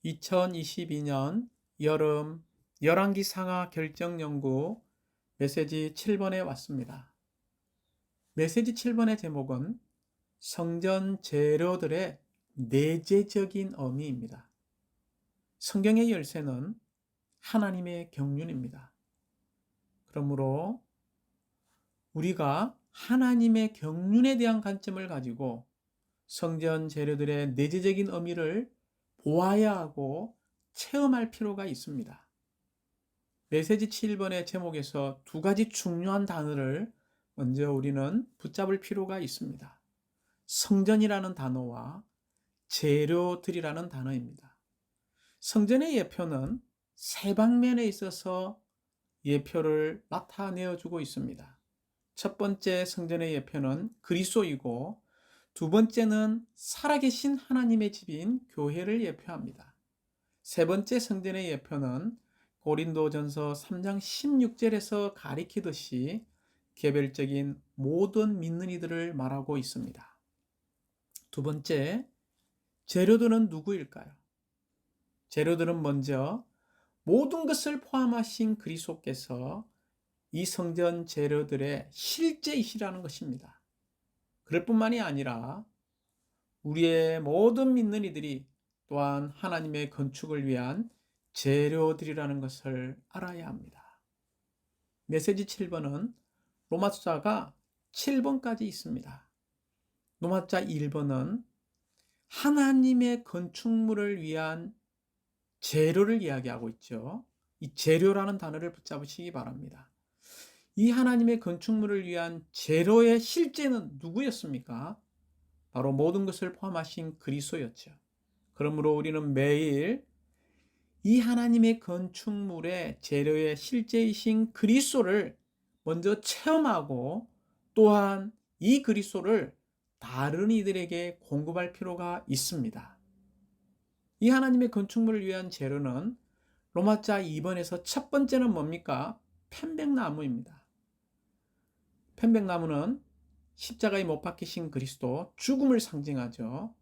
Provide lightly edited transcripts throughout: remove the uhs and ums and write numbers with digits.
2022년 여름 열왕기 상하 결정 연구 메시지 7번에 왔습니다. 메시지 7번의 제목은 성전 재료들의 내재적인 의미입니다. 성경의 열쇠는 하나님의 경륜입니다. 그러므로 우리가 하나님의 경륜에 대한 관점을 가지고 성전 재료들의 내재적인 의미를 보아야 하고 체험할 필요가 있습니다. 메시지 7번의 제목에서 두 가지 중요한 단어를 먼저 우리는 붙잡을 필요가 있습니다. 성전이라는 단어와 재료들이라는 단어입니다. 성전의 예표는 세 방면에 있어서 예표를 나타내어주고 있습니다. 첫 번째 성전의 예표는 그리스도이고 두 번째는 살아계신 하나님의 집인 교회를 예표합니다. 세 번째 성전의 예표는 고린도전서 3장 16절에서 가리키듯이 개별적인 모든 믿는 이들을 말하고 있습니다. 두 번째, 재료들은 누구일까요? 재료들은 먼저 모든 것을 포함하신 그리스도께서 이 성전 재료들의 실제이시라는 것입니다. 그럴 뿐만이 아니라 우리의 모든 믿는 이들이 또한 하나님의 건축을 위한 재료들이라는 것을 알아야 합니다. 메시지 7번은 로마서가 7번까지 있습니다. 로마서 1번은 하나님의 건축물을 위한 재료를 이야기하고 있죠. 이 재료라는 단어를 붙잡으시기 바랍니다. 이 하나님의 건축물을 위한 재료의 실제는 누구였습니까? 바로 모든 것을 포함하신 그리스도였죠. 그러므로 우리는 매일 이 하나님의 건축물의 재료의 실제이신 그리스도를 먼저 체험하고 또한 이 그리스도를 다른 이들에게 공급할 필요가 있습니다. 이 하나님의 건축물을 위한 재료는 로마자 2번에서 첫 번째는 뭡니까? 편백나무입니다. 편백나무는 십자가에 못 박히신 그리스도, 죽음을 상징하죠.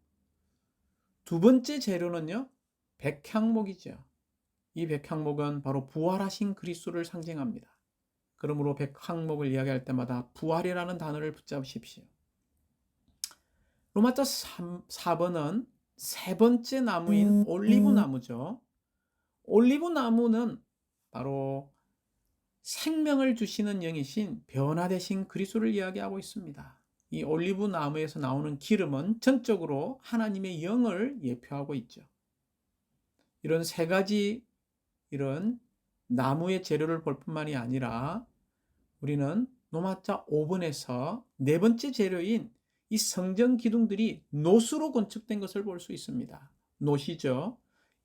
두 번째 재료는요, 백향목이죠. 이 백향목은 바로 부활하신 그리스도를 상징합니다. 그러므로 백향목을 이야기할 때마다 부활이라는 단어를 붙잡으십시오. 로마서 4번은 세 번째 나무인 올리브 나무죠. 올리브 나무는 바로 생명을 주시는 영이신 변화되신 그리스도를 이야기하고 있습니다. 이 올리브 나무에서 나오는 기름은 전적으로 하나님의 영을 예표하고 있죠. 이런 세 가지 이런 나무의 재료를 볼 뿐만이 아니라 우리는 로마자 5번에서 네 번째 재료인 이 성전 기둥들이 노수로 건축된 것을 볼 수 있습니다. 노시죠.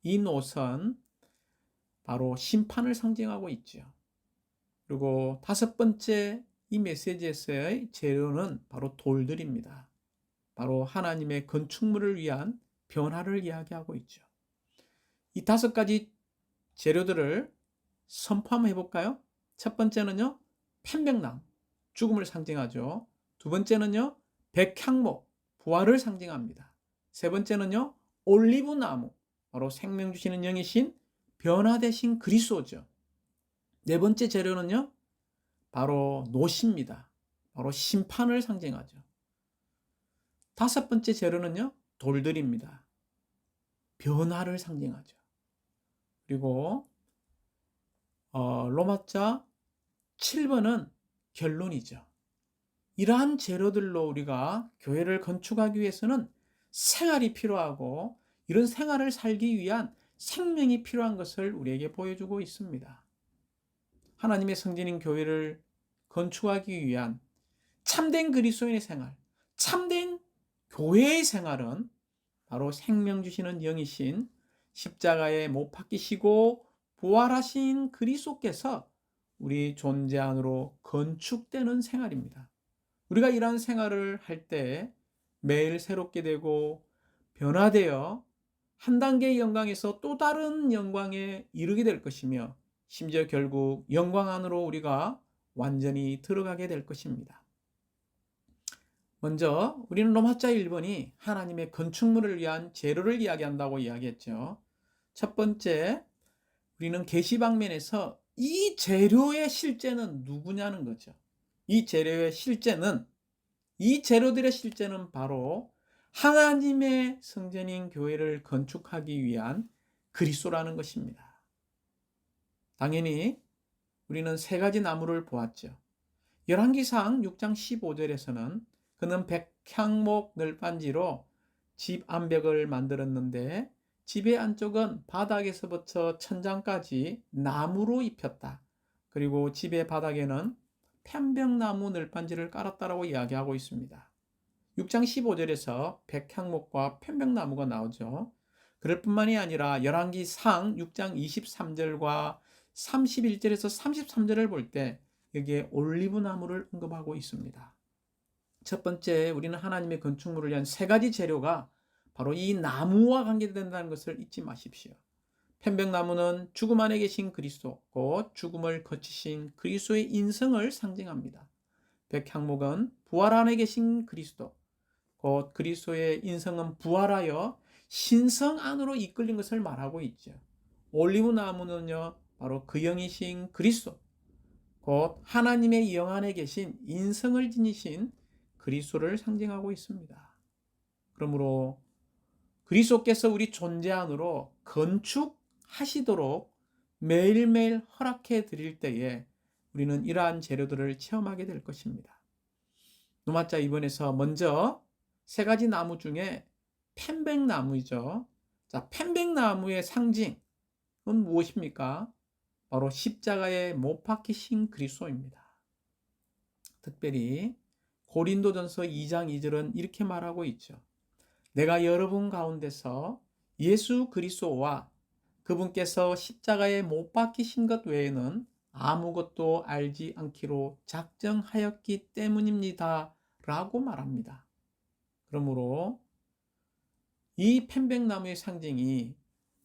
이 노선 바로 심판을 상징하고 있죠. 그리고 다섯 번째 이 메시지에서의 재료는 바로 돌들입니다. 바로 하나님의 건축물을 위한 변화를 이야기하고 있죠. 이 다섯 가지 재료들을 선포 해볼까요? 첫 번째는요, 편백나무, 죽음을 상징하죠. 두 번째는요, 백향목, 부활을 상징합니다. 세 번째는요, 올리브나무, 바로 생명 주시는 영이신 변화되신 그리스도죠. 네 번째 재료는요, 바로 노시입니다. 바로 심판을 상징하죠. 다섯 번째 재료는요, 돌들입니다. 변화를 상징하죠. 그리고 로마자 7번은 결론이죠. 이러한 재료들로 우리가 교회를 건축하기 위해서는 생활이 필요하고 이런 생활을 살기 위한 생명이 필요한 것을 우리에게 보여주고 있습니다. 하나님의 성전인 교회를 건축하기 위한 참된 그리스도인의 생활, 참된 교회의 생활은 바로 생명 주시는 영이신 십자가에 못 박히시고 부활하신 그리스도께서 우리 존재 안으로 건축되는 생활입니다. 우리가 이러한 생활을 할 때 매일 새롭게 되고 변화되어 한 단계의 영광에서 또 다른 영광에 이르게 될 것이며 심지어 결국 영광 안으로 우리가 완전히 들어가게 될 것입니다. 먼저 우리는 로마자 1번이 하나님의 건축물을 위한 재료를 이야기한다고 이야기했죠. 첫 번째, 우리는 계시 방면에서 이 재료의 실제는 누구냐는 거죠. 이 재료의 실제는, 이 재료들의 실제는 바로 하나님의 성전인 교회를 건축하기 위한 그리스도라는 것입니다. 당연히 우리는 세 가지 나무를 보았죠. 열왕기상 6장 15절에서는 그는 백향목 널빤지로 집 암벽을 만들었는데 집의 안쪽은 바닥에서부터 천장까지 나무로 입혔다. 그리고 집의 바닥에는 편백나무 널빤지를 깔았다라고 이야기하고 있습니다. 6장 15절에서 백향목과 편백나무가 나오죠. 그럴 뿐만이 아니라 열왕기상 6장 23절과 31절에서 33절을 볼 때 여기에 올리브 나무를 언급하고 있습니다. 첫 번째, 우리는 하나님의 건축물을 위한 세 가지 재료가 바로 이 나무와 관계된다는 것을 잊지 마십시오. 편백나무는 죽음 안에 계신 그리스도, 곧 죽음을 거치신 그리스도의 인성을 상징합니다. 백향목은 부활 안에 계신 그리스도, 곧 그리스도의 인성은 부활하여 신성 안으로 이끌린 것을 말하고 있죠. 올리브 나무는요, 바로 그 영이신 그리스도, 곧 하나님의 영 안에 계신 인성을 지니신 그리스도를 상징하고 있습니다. 그러므로 그리스도께서 우리 존재 안으로 건축하시도록 매일매일 허락해 드릴 때에 우리는 이러한 재료들을 체험하게 될 것입니다. 노마자 2번에서 먼저 세 가지 나무 중에 편백나무이죠. 자, 편백나무의 상징은 무엇입니까? 바로 십자가에 못 박히신 그리스도입니다. 특별히 고린도전서 2장 2절은 이렇게 말하고 있죠. 내가 여러분 가운데서 예수 그리스도와 그분께서 십자가에 못 박히신 것 외에는 아무것도 알지 않기로 작정하였기 때문입니다. 라고 말합니다. 그러므로 이 편백나무의 상징이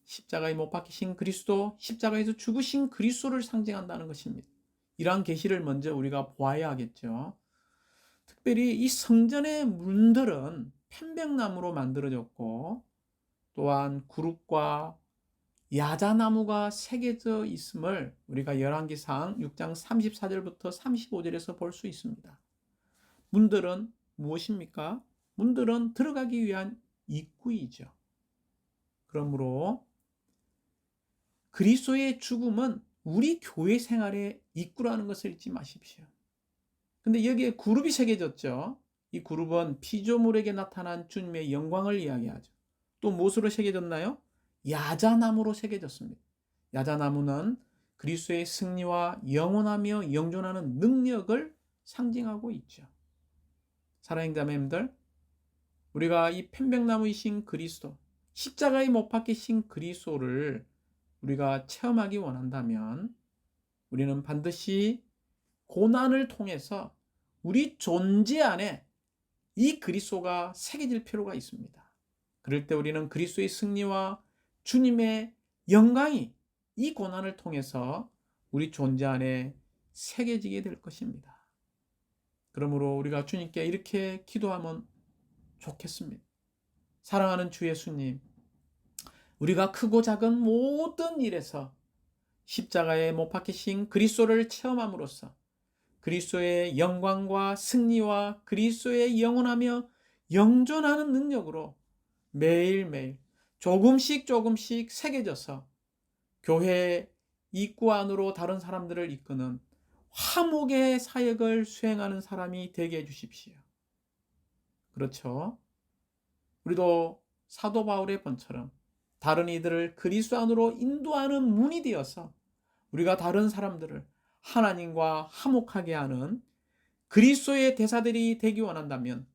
십자가에 못 박히신 그리스도, 십자가에서 죽으신 그리스도를 상징한다는 것입니다. 이러한 계시를 먼저 우리가 보아야 하겠죠. 특별히 이 성전의 문들은 편백나무로 만들어졌고 또한 구룹과 야자나무가 새겨져 있음을 우리가 열왕기상 6장 34절부터 35절에서 볼 수 있습니다. 문들은 무엇입니까? 문들은 들어가기 위한 입구이죠. 그러므로 그리스도의 죽음은 우리 교회 생활의 입구라는 것을 잊지 마십시오. 근데 여기에 그룹이 새겨졌죠. 이 그룹은 피조물에게 나타난 주님의 영광을 이야기하죠. 또 무엇으로 새겨졌나요? 야자나무로 새겨졌습니다. 야자나무는 그리스도의 승리와 영원하며 영존하는 능력을 상징하고 있죠. 사랑하는 자매님들, 우리가 이 편백나무이신 그리스도, 십자가에 못 박히신 그리스도를 우리가 체험하기 원한다면 우리는 반드시 고난을 통해서 우리 존재 안에 이 그리스도가 새겨질 필요가 있습니다. 그럴 때 우리는 그리스도의 승리와 주님의 영광이 이 고난을 통해서 우리 존재 안에 새겨지게 될 것입니다. 그러므로 우리가 주님께 이렇게 기도하면 좋겠습니다. 사랑하는 주 예수님, 우리가 크고 작은 모든 일에서 십자가에 못 박히신 그리스도를 체험함으로써 그리스도의 영광과 승리와 그리스도의 영원하며 영존하는 능력으로 매일매일 조금씩 새겨져서 교회 입구 안으로 다른 사람들을 이끄는 화목의 사역을 수행하는 사람이 되게 해주십시오. 그렇죠? 우리도 사도 바울의 번처럼 다른 이들을 그리스도 안으로 인도하는 문이 되어서 우리가 다른 사람들을 하나님과 화목하게 하는 그리스도의 대사들이 되기 원한다면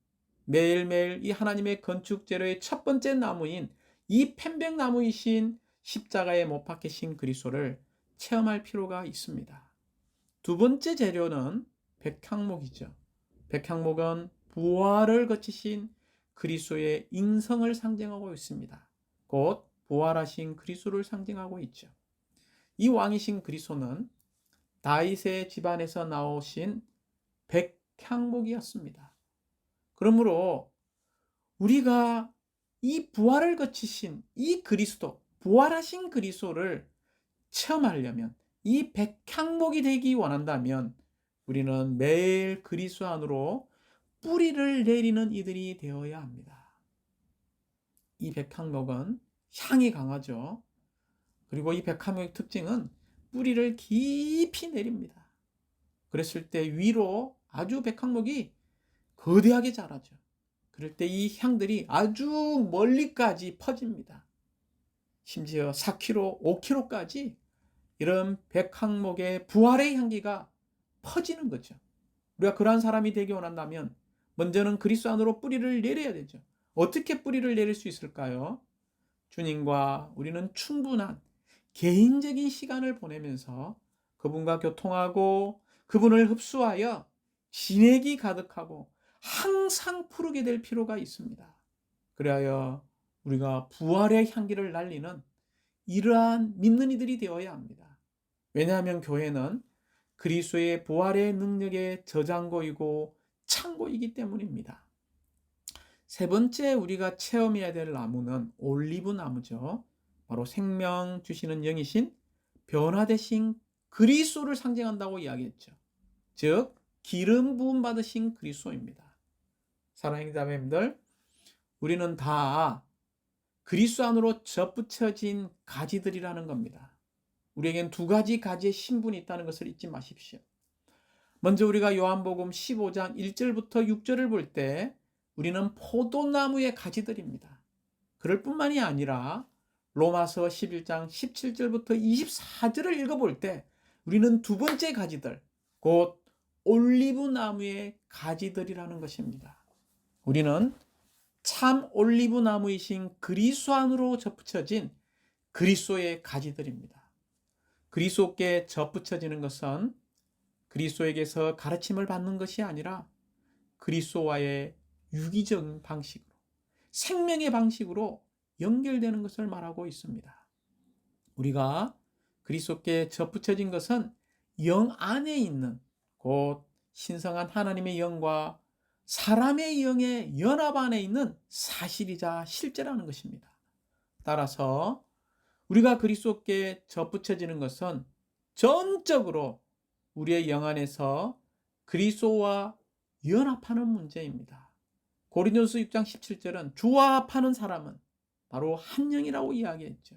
매일매일 이 하나님의 건축 재료의 첫 번째 나무인 이 편백나무이신 십자가에 못 박히신 그리스도를 체험할 필요가 있습니다. 두 번째 재료는 백향목이죠. 백향목은 부활을 거치신 그리스도의 인성을 상징하고 있습니다. 곧 부활하신 그리스도를 상징하고 있죠. 이 왕이신 그리스도는 다윗의 집안에서 나오신 백향목이었습니다. 그러므로 우리가 이 부활을 거치신 이 그리스도, 부활하신 그리스도를 체험하려면, 이 백향목이 되기 원한다면 우리는 매일 그리스도 안으로 뿌리를 내리는 이들이 되어야 합니다. 이 백향목은 향이 강하죠. 그리고 이 백향목의 특징은 뿌리를 깊이 내립니다. 그랬을 때 위로 아주 백향목이 거대하게 자라죠. 그럴 때 이 향들이 아주 멀리까지 퍼집니다. 심지어 4km, 5km까지 이런 백향목의 부활의 향기가 퍼지는 거죠. 우리가 그러한 사람이 되기 원한다면 먼저는 그리스도 안으로 뿌리를 내려야 되죠. 어떻게 뿌리를 내릴 수 있을까요? 주님과 우리는 충분한 개인적인 시간을 보내면서 그분과 교통하고 그분을 흡수하여 진액이 가득하고 항상 푸르게 될 필요가 있습니다. 그리하여 우리가 부활의 향기를 날리는 이러한 믿는 이들이 되어야 합니다. 왜냐하면 교회는 그리스도의 부활의 능력의 저장고이고 창고이기 때문입니다. 세 번째 우리가 체험해야 될 나무는 올리브 나무죠. 바로 생명 주시는 영이신 변화되신 그리스도를 상징한다고 이야기했죠. 즉 기름 부음 받으신 그리스도입니다. 사랑하는 자매님들, 우리는 다 그리스도 안으로 접붙여진 가지들이라는 겁니다. 우리에겐 두 가지 가지의 신분이 있다는 것을 잊지 마십시오. 먼저 우리가 요한복음 15장 1절부터 6절을 볼 때 우리는 포도나무의 가지들입니다. 그럴 뿐만이 아니라 로마서 11장 17절부터 24절을 읽어볼 때 우리는 두 번째 가지들, 곧 올리브 나무의 가지들이라는 것입니다. 우리는 참 올리브 나무이신 그리스도 안으로 접붙여진 그리스도의 가지들입니다. 그리스도께 접붙여지는 것은 그리스도에게서 가르침을 받는 것이 아니라 그리스도와의 유기적인 방식으로, 생명의 방식으로 연결되는 것을 말하고 있습니다. 우리가 그리스도께 접붙여진 것은 영 안에 있는 곧 신성한 하나님의 영과 사람의 영의 연합 안에 있는 사실이자 실제라는 것입니다. 따라서 우리가 그리스도께 접붙여지는 것은 전적으로 우리의 영 안에서 그리스도와 연합하는 문제입니다. 고린도서 6장 17절은 주와 합하는 사람은 바로 한 영이라고 이야기했죠.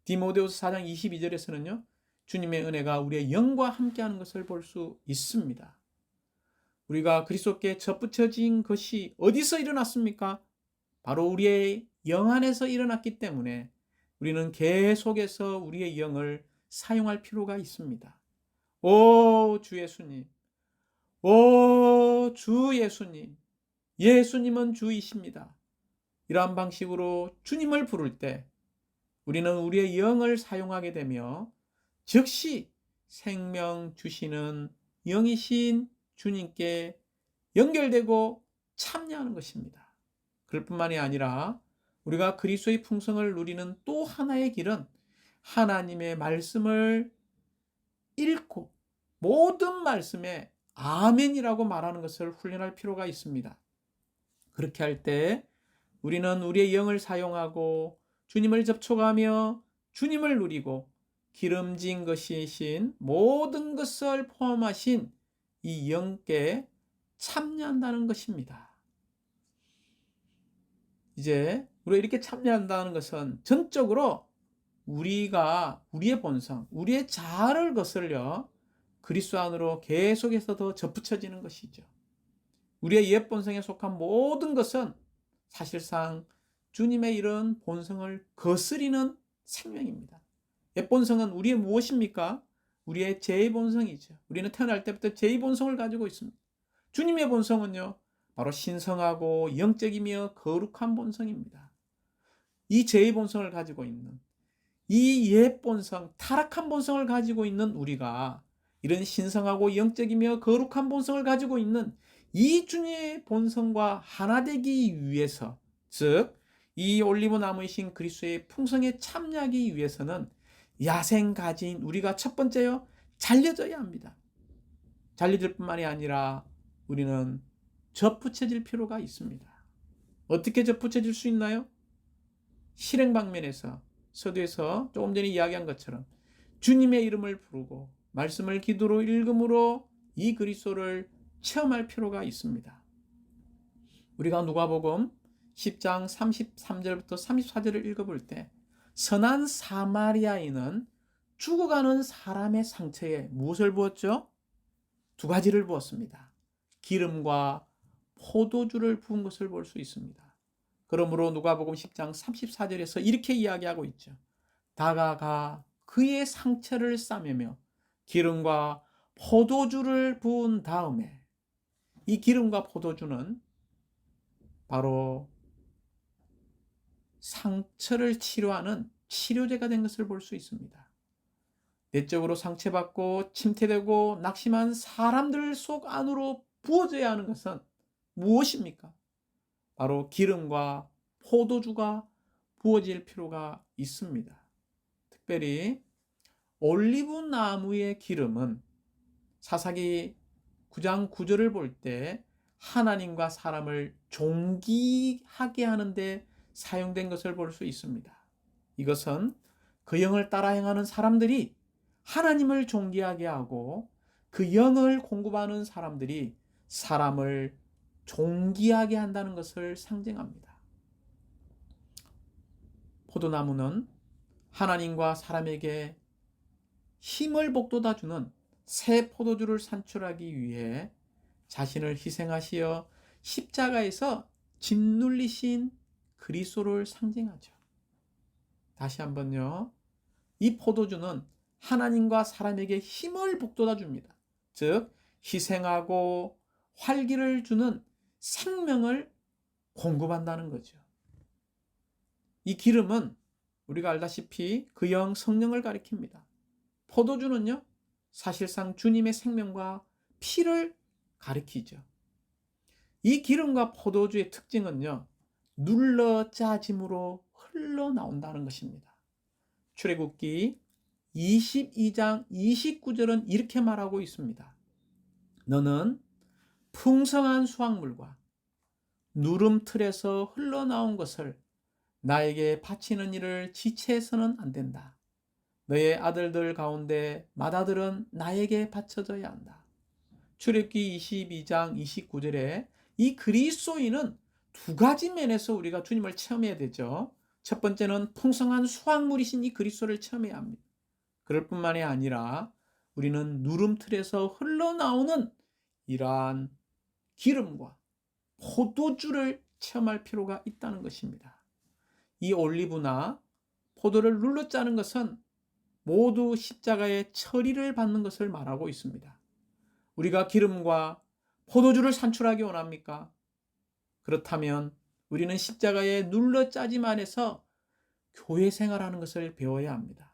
디모데후서 4장 22절에서는요. 주님의 은혜가 우리의 영과 함께하는 것을 볼 수 있습니다. 우리가 그리스도께 접붙여진 것이 어디서 일어났습니까? 바로 우리의 영 안에서 일어났기 때문에 우리는 계속해서 우리의 영을 사용할 필요가 있습니다. 오 주 예수님, 오 주 예수님, 예수님은 주이십니다. 이러한 방식으로 주님을 부를 때 우리는 우리의 영을 사용하게 되며 즉시 생명 주시는 영이신 주님께 연결되고 참여하는 것입니다. 그럴 뿐만이 아니라 우리가 그리스도의 풍성을 누리는 또 하나의 길은 하나님의 말씀을 읽고 모든 말씀에 아멘이라고 말하는 것을 훈련할 필요가 있습니다. 그렇게 할 때 우리는 우리의 영을 사용하고 주님을 접촉하며 주님을 누리고 기름진 것이신 모든 것을 포함하신 이 영께 참여한다는 것입니다. 이제 우리가 이렇게 참여한다는 것은 전적으로 우리가 우리의 본성, 우리의 자아를 거슬려 그리스도 안으로 계속해서 더 접붙여지는 것이죠. 우리의 옛 본성에 속한 모든 것은 사실상 주님의 이런 본성을 거스리는 생명입니다. 옛 본성은 우리의 무엇입니까? 우리의 제 본성이죠. 우리는 태어날 때부터 제 본성을 가지고 있습니다. 주님의 본성은요, 바로 신성하고 영적이며 거룩한 본성입니다. 이 제 본성을 가지고 있는, 이 옛 본성, 타락한 본성을 가지고 있는 우리가 이런 신성하고 영적이며 거룩한 본성을 가지고 있는 이 주님의 본성과 하나 되기 위해서, 즉 이 올리브 나무이신 그리스도의 풍성에 참여하기 위해서는 야생가지인 우리가 첫 번째요, 잘려져야 합니다. 잘려질 뿐만이 아니라 우리는 접붙여질 필요가 있습니다. 어떻게 접붙여질 수 있나요? 실행 방면에서 서두에서 조금 전에 이야기한 것처럼 주님의 이름을 부르고 말씀을 기도로 읽음으로 이 그리스도를 체험할 필요가 있습니다. 우리가 누가복음 10장 33절부터 34절을 읽어볼 때 선한 사마리아인은 죽어가는 사람의 상처에 무엇을 부었죠? 두 가지를 부었습니다. 기름과 포도주를 부은 것을 볼 수 있습니다. 그러므로 누가복음 10장 34절에서 이렇게 이야기하고 있죠. 다가가 그의 상처를 싸매며 기름과 포도주를 부은 다음에, 이 기름과 포도주는 바로 상처를 치료하는 치료제가 된 것을 볼 수 있습니다. 내적으로 상처받고 침체되고 낙심한 사람들 속 안으로 부어져야 하는 것은 무엇입니까? 바로 기름과 포도주가 부어질 필요가 있습니다. 특별히 올리브 나무의 기름은 사사기 9장 9절을 볼 때 하나님과 사람을 존귀하게 하는데 사용된 것을 볼 수 있습니다. 이것은 그 영을 따라 행하는 사람들이 하나님을 존귀하게 하고 그 영을 공급하는 사람들이 사람을 존귀하게 한다는 것을 상징합니다. 포도나무는 하나님과 사람에게 힘을 북돋아 주는 새 포도주를 산출하기 위해 자신을 희생하시어 십자가에서 짓눌리신 그리스도를 상징하죠. 다시 한번요. 이 포도주는 하나님과 사람에게 힘을 북돋아 줍니다. 즉 희생하고 활기를 주는 생명을 공급한다는 거죠. 이 기름은 우리가 알다시피 그 영 성령을 가리킵니다. 포도주는요, 사실상 주님의 생명과 피를 가리키죠. 이 기름과 포도주의 특징은요, 눌러 짜짐으로 흘러나온다는 것입니다. 출애굽기 22장 29절은 이렇게 말하고 있습니다. 너는 풍성한 수확물과 누름틀에서 흘러나온 것을 나에게 바치는 일을 지체해서는 안 된다. 너의 아들들 가운데 맏아들은 나에게 바쳐져야 한다. 출애굽기 22장 29절에 이 그리스도인은 두 가지 면에서 우리가 주님을 체험해야 되죠. 첫 번째는 풍성한 수확물이신 이 그리스도를 체험해야 합니다. 그럴 뿐만이 아니라 우리는 누름틀에서 흘러나오는 이러한 기름과 포도주를 체험할 필요가 있다는 것입니다. 이 올리브나 포도를 눌러 짜는 것은 모두 십자가의 처리를 받는 것을 말하고 있습니다. 우리가 기름과 포도주를 산출하기 원합니까? 그렇다면 우리는 십자가의 눌러 짜짐 안에서 교회 생활하는 것을 배워야 합니다.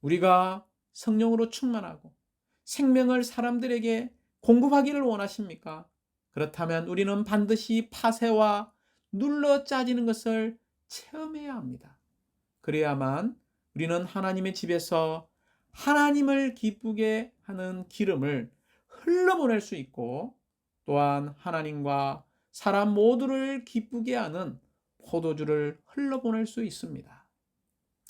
우리가 성령으로 충만하고 생명을 사람들에게 공급하기를 원하십니까? 그렇다면 우리는 반드시 파쇄와 눌러 짜지는 것을 체험해야 합니다. 그래야만 우리는 하나님의 집에서 하나님을 기쁘게 하는 기름을 흘러보낼 수 있고, 또한 하나님과 사람 모두를 기쁘게 하는 포도주를 흘러보낼 수 있습니다.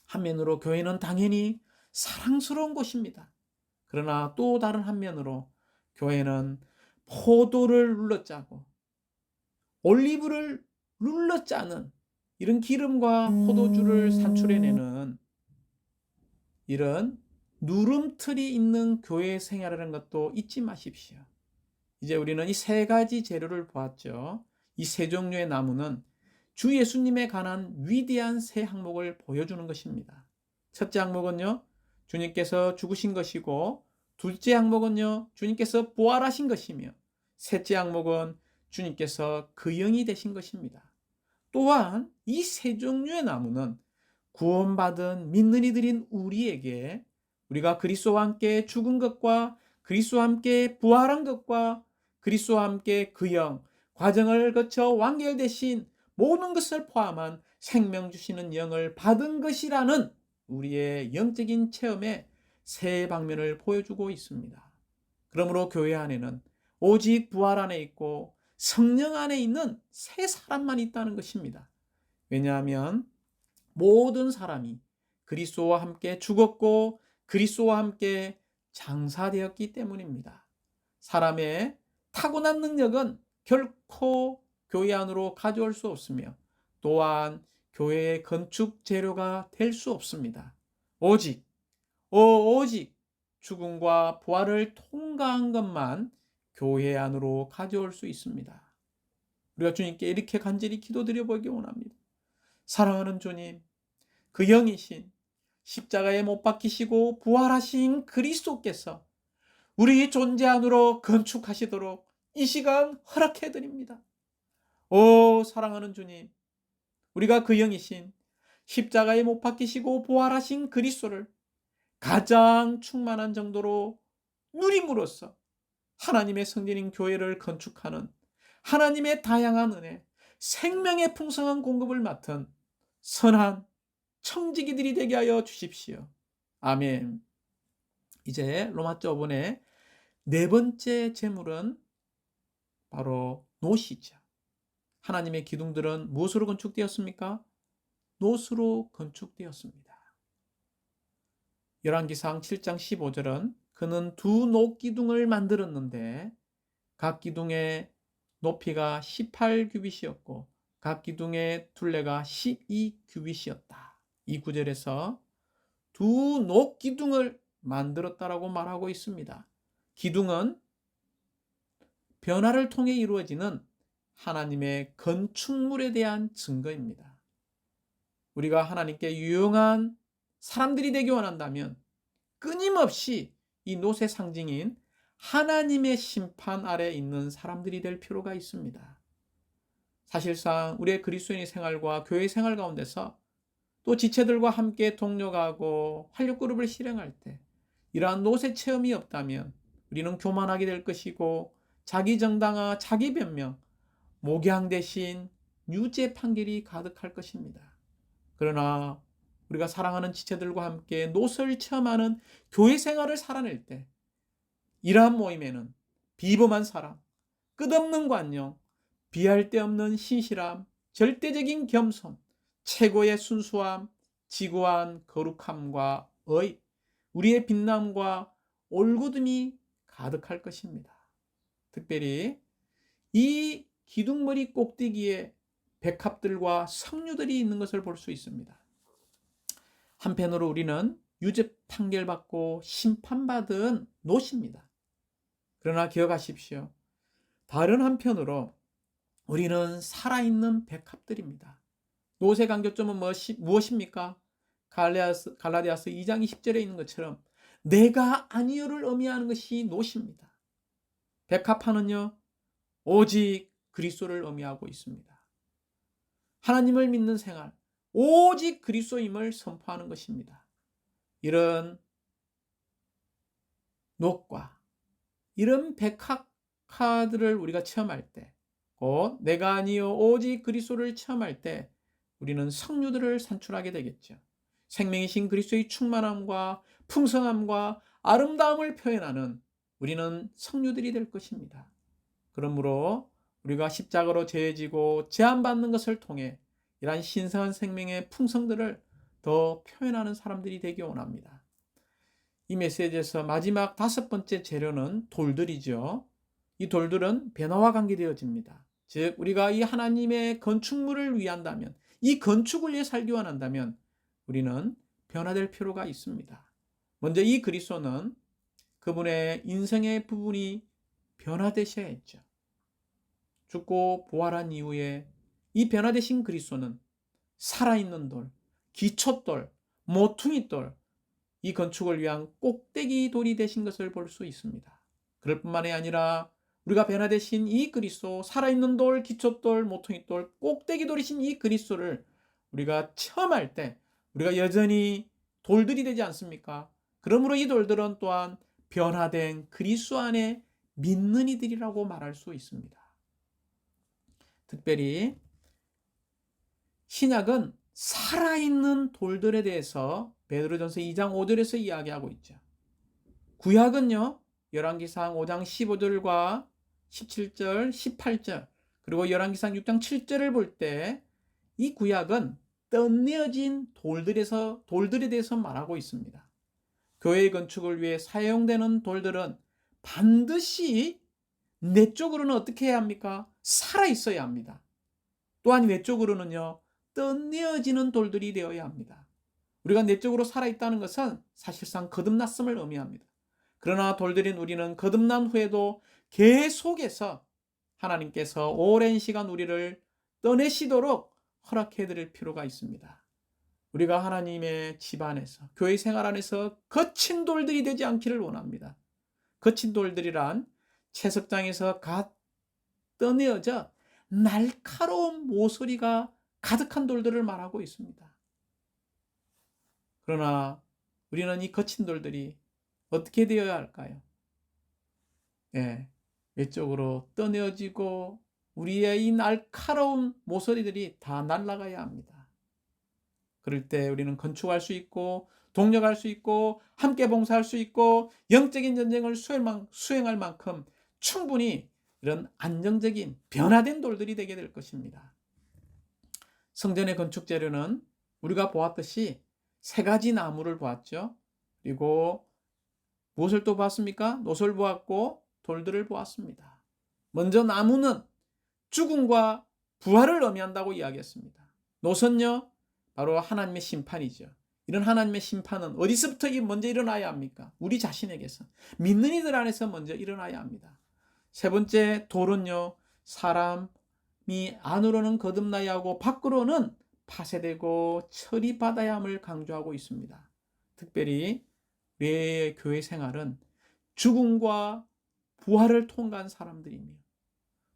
한면으로 교회는 당연히 사랑스러운 곳입니다. 그러나 또 다른 한면으로 교회는 포도를 눌러짜고 올리브를 눌러짜는 이런 기름과 포도주를 산출해내는 이런 누름틀이 있는 교회 생활이라는 것도 잊지 마십시오. 이제 우리는 이 세 가지 재료를 보았죠. 이 세 종류의 나무는 주 예수님에 관한 위대한 세 항목을 보여주는 것입니다. 첫째 항목은요, 주님께서 죽으신 것이고, 둘째 항목은요, 주님께서 부활하신 것이며, 셋째 항목은 주님께서 그 영이 되신 것입니다. 또한 이 세 종류의 나무는 구원받은 믿는 이들인 우리에게 우리가 그리스도와 함께 죽은 것과 그리스도와 함께 부활한 것과 그리스도와 함께 그 영, 과정을 거쳐 완결되신 모든 것을 포함한 생명 주시는 영을 받은 것이라는 우리의 영적인 체험의 세 방면을 보여주고 있습니다. 그러므로 교회 안에는 오직 부활 안에 있고 성령 안에 있는 세 사람만 있다는 것입니다. 왜냐하면 모든 사람이 그리스도와 함께 죽었고 그리스도와 함께 장사되었기 때문입니다. 사람의 타고난 능력은 결코 교회 안으로 가져올 수 없으며 또한 교회의 건축 재료가 될 수 없습니다. 오직 죽음과 부활을 통과한 것만 교회 안으로 가져올 수 있습니다. 우리가 주님께 이렇게 간절히 기도드려 보기 원합니다. 사랑하는 주님, 그 영이신 십자가에 못 박히시고 부활하신 그리스도께서 우리 존재 안으로 건축하시도록 이 시간 허락해 드립니다. 오 사랑하는 주님, 우리가 그 영이신 십자가에 못 박히시고 부활하신 그리스도를 가장 충만한 정도로 누림으로써 하나님의 성전인 교회를 건축하는 하나님의 다양한 은혜, 생명의 풍성한 공급을 맡은 선한 청지기들이 되게 하여 주십시오. 아멘. 이제 로마서 5번의 네 번째 제물은 바로 놋이죠. 하나님의 기둥들은 무엇으로 건축되었습니까? 놋으로 건축되었습니다. 열왕기상 7장 15절은 그는 두 놋기둥을 만들었는데 각 기둥의 높이가 18규빗이었고 각 기둥의 둘레가 12규빗이었다. 이 구절에서 두 놋기둥을 만들었다라고 말하고 있습니다. 기둥은 변화를 통해 이루어지는 하나님의 건축물에 대한 증거입니다. 우리가 하나님께 유용한 사람들이 되기 원한다면 끊임없이 이 놋의 상징인 하나님의 심판 아래 있는 사람들이 될 필요가 있습니다. 사실상 우리의 그리스도인의 생활과 교회 생활 가운데서 또 지체들과 함께 동력하고 활력그룹을 실행할 때 이러한 놋의 체험이 없다면 우리는 교만하게 될 것이고 자기 정당화, 자기 변명, 목양 대신 유죄 판결이 가득할 것입니다. 그러나 우리가 사랑하는 지체들과 함께 놋을 체험하는 교회 생활을 살아낼 때 이러한 모임에는 비범한 사랑, 끝없는 관용, 비할 데 없는 신실함, 절대적인 겸손, 최고의 순수함, 지구한 거룩함과 우리의 빛남과 올곧음이 가득할 것입니다. 특별히 이 기둥머리 꼭대기에 백합들과 석류들이 있는 것을 볼 수 있습니다. 한편으로 우리는 유죄 판결받고 심판받은 놋입니다. 그러나 기억하십시오. 다른 한편으로 우리는 살아있는 백합들입니다. 놋의 강조점은 무엇입니까? 갈라디아서 2장 20절에 있는 것처럼 내가 아니요를 의미하는 것이 놋입니다. 백합화는요 오직 그리스도를 의미하고 있습니다. 하나님을 믿는 생활, 오직 그리스도임을 선포하는 것입니다. 이런 놋과 이런 백합화들을 우리가 체험할 때, 곧 내가 아니요 오직 그리스도를 체험할 때 우리는 석류들을 산출하게 되겠죠. 생명이신 그리스도의 충만함과 풍성함과 아름다움을 표현하는 우리는 석류들이 될 것입니다. 그러므로 우리가 십자가로 죄지고 제한받는 것을 통해 이러한 신성한 생명의 풍성들을 더 표현하는 사람들이 되기 원합니다. 이 메시지에서 마지막 5번째 재료는 돌들이죠. 이 돌들은 변화와 관계되어집니다. 즉 우리가 이 하나님의 건축물을 위한다면, 이 건축을 위해 살기 원한다면 우리는 변화될 필요가 있습니다. 먼저 이 그리스도는 그분의 인생의 부분이 변화되셔야 했죠. 죽고 부활한 이후에 이 변화되신 그리스도는 살아있는 돌, 기초돌, 모퉁이돌, 이 건축을 위한 꼭대기 돌이 되신 것을 볼 수 있습니다. 그럴 뿐만이 아니라 우리가 변화되신 이 그리스도, 살아있는 돌, 기초돌, 모퉁이돌, 꼭대기 돌이신 이 그리스도를 우리가 체험할 때 우리가 여전히 돌들이 되지 않습니까? 그러므로 이 돌들은 또한 변화된 그리스도 안에 믿는 이들이라고 말할 수 있습니다. 특별히 신약은 살아있는 돌들에 대해서 베드로전서 2장 5절에서 이야기하고 있죠. 구약은요, 열왕기상 5장 15절과 17절, 18절, 그리고 열왕기상 6장 7절을 볼 때 이 구약은 덧내어진 돌들에 대해서 말하고 있습니다. 교회 건축을 위해 사용되는 돌들은 반드시 내적으로는 어떻게 해야 합니까? 살아 있어야 합니다. 또한 외적으로는요, 덧내어지는 돌들이 되어야 합니다. 우리가 내적으로 살아있다는 것은 사실상 거듭났음을 의미합니다. 그러나 돌들인 우리는 거듭난 후에도 계속해서 하나님께서 오랜 시간 우리를 떠내시도록 허락해 드릴 필요가 있습니다. 우리가 하나님의 집안에서, 교회 생활 안에서 거친 돌들이 되지 않기를 원합니다. 거친 돌들이란 채석장에서 갓 떠내어져 날카로운 모서리가 가득한 돌들을 말하고 있습니다. 그러나 우리는 이 거친 돌들이 어떻게 되어야 할까요? 외적으로 떠내어지고 우리의 이 날카로운 모서리들이 다 날아가야 합니다. 그럴 때 우리는 건축할 수 있고 동력할 수 있고 함께 봉사할 수 있고 영적인 전쟁을 수행할 만큼 충분히 이런 안정적인 변화된 돌들이 되게 될 것입니다. 성전의 건축 재료는 우리가 보았듯이 세 가지 나무를 보았죠. 그리고 무엇을 또 보았습니까? 노소를 보았고 돌들을 보았습니다. 먼저 나무는 죽음과 부활을 의미한다고 이야기했습니다. 노선요, 바로 하나님의 심판이죠. 이런 하나님의 심판은 어디서부터 먼저 일어나야 합니까? 우리 자신에게서, 믿는 이들 안에서 먼저 일어나야 합니다. 세 번째 돌은요, 사람이 안으로는 거듭나야 하고 밖으로는 파쇄되고 처리받아야 함을 강조하고 있습니다. 특별히 우리의 교회 생활은 죽음과 부활을 통과한 사람들이며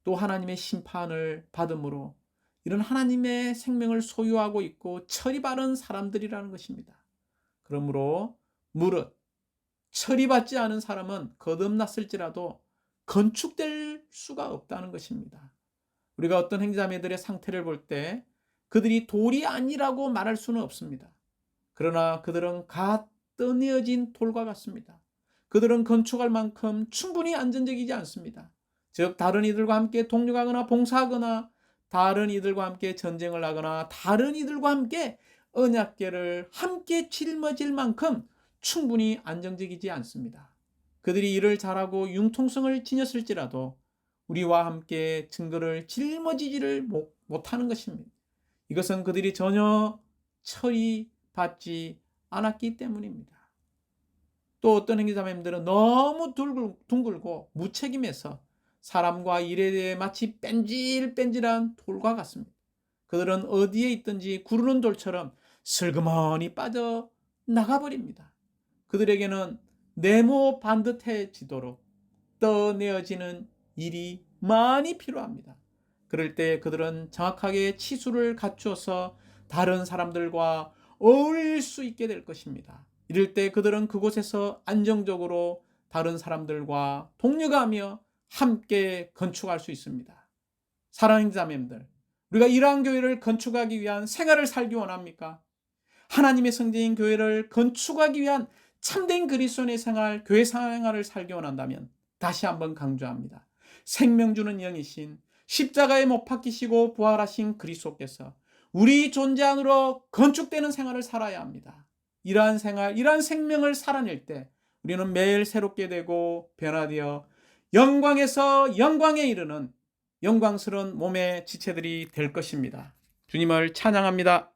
또 하나님의 심판을 받음으로 이런 하나님의 생명을 소유하고 있고 처리받은 사람들이라는 것입니다. 그러므로 무릇 처리받지 않은 사람은 거듭났을지라도 건축될 수가 없다는 것입니다. 우리가 어떤 행자매들의 상태를 볼 때 그들이 돌이 아니라고 말할 수는 없습니다. 그러나 그들은 갓 떠내어진 돌과 같습니다. 그들은 건축할 만큼 충분히 안전적이지 않습니다. 즉 다른 이들과 함께 동력하거나 봉사하거나 다른 이들과 함께 전쟁을 하거나 다른 이들과 함께 언약궤를 함께 짊어질 만큼 충분히 안정적이지 않습니다. 그들이 일을 잘하고 융통성을 지녔을지라도 우리와 함께 증거를 짊어지지를 못하는 것입니다. 이것은 그들이 전혀 처리받지 않았기 때문입니다. 또 어떤 행자매님들은 너무 둥글고 무책임해서 사람과 일에 대해 마치 뺀질뺀질한 돌과 같습니다. 그들은 어디에 있든지 구르는 돌처럼 슬그머니 빠져 나가버립니다. 그들에게는 네모 반듯해지도록 떠내어지는 일이 많이 필요합니다. 그럴 때 그들은 정확하게 치수를 갖추어서 다른 사람들과 어울릴 수 있게 될 것입니다. 이럴 때 그들은 그곳에서 안정적으로 다른 사람들과 동력하며 함께 건축할 수 있습니다. 사랑하는 자매님들, 우리가 이러한 교회를 건축하기 위한 생활을 살기 원합니까? 하나님의 성전인 교회를 건축하기 위한 참된 그리스도인의 생활, 교회 생활을 살기 원한다면 다시 한번 강조합니다. 생명 주는 영이신 십자가에 못 박히시고 부활하신 그리스도께서 우리 존재 안으로 건축되는 생활을 살아야 합니다. 이러한 생활, 이러한 생명을 살아낼 때 우리는 매일 새롭게 되고 변화되어 영광에서 영광에 이르는 영광스러운 몸의 지체들이 될 것입니다. 주님을 찬양합니다.